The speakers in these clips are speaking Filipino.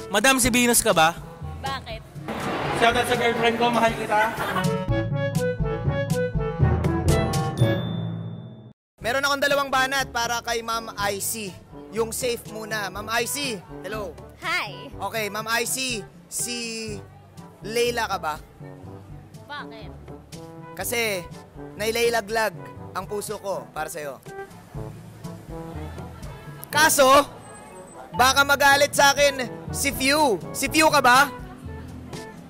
Madam, si Venus ka ba? Bakit? Shoutout sa girlfriend ko, mahal kita. Meron akong dalawang banat para kay Ma'am IC. Yung safe muna. Ma'am IC, hello. Hi. Okay, Ma'am IC, si Leila ka ba? Bakit? Kasi nailaylaglag ang puso ko para sa'yo. Kaso, baka magalit sa akin si Few. Si Few ka ba?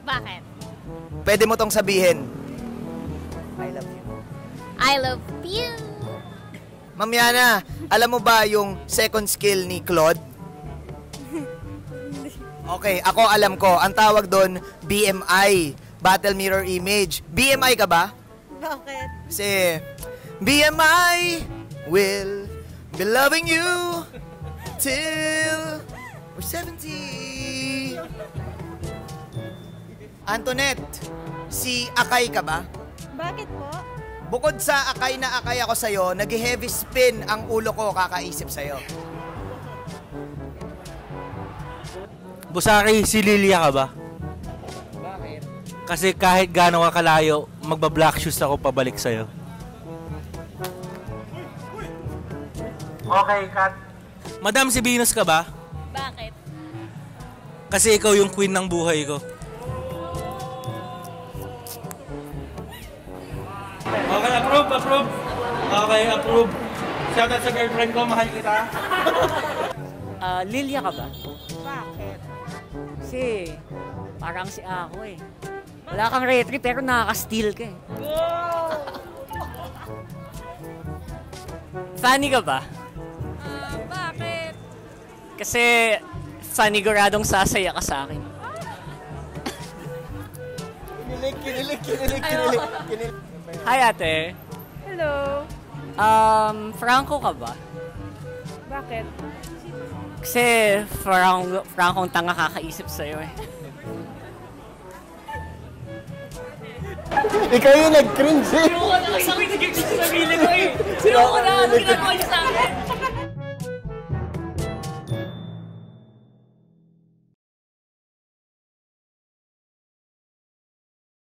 Bakit? Pwede mo tong sabihin. I love you. I love you. Ma'am Yana, alam mo ba yung second skill ni Claude? Okay, ako alam ko. Ang tawag doon, BMI. Battle Mirror Image. BMI ka ba? Bakit? Kasi, BMI will be loving you till we're 70. Antoinette, si Akay ka ba? Bakit po? Bukod sa akay na akay ako sa'yo, nag-heavy spin ang ulo ko kakaisip sa'yo. Busaki, si Lilia ka ba? Bakit? Kasi kahit gaano ka kalayo, magba-black shoes ako pabalik sa'yo. Okay, cut. Madam, si Venus ka ba? Bakit? Kasi ikaw yung queen ng buhay ko. Okay, approve. Okay, approve. Shoutout sa girlfriend ko, mahal kita. Lilia ka ba? Bakit? Kasi parang si ako eh. Wala kang retry pero nakaka-steal ka eh. Funny ka ba? Bakit? Kasi saniguradong sasaya ka sa akin. Kinilig. Hi ate. Hello. Franco ka ba? Bakit? Kasi Frankong tanga kakaisip sa'yo eh. Ikaw yung nag-cringe eh. Ayoko na, sakit sa sarili ko eh. Ayoko na, ano ginagawa niyo sa akin?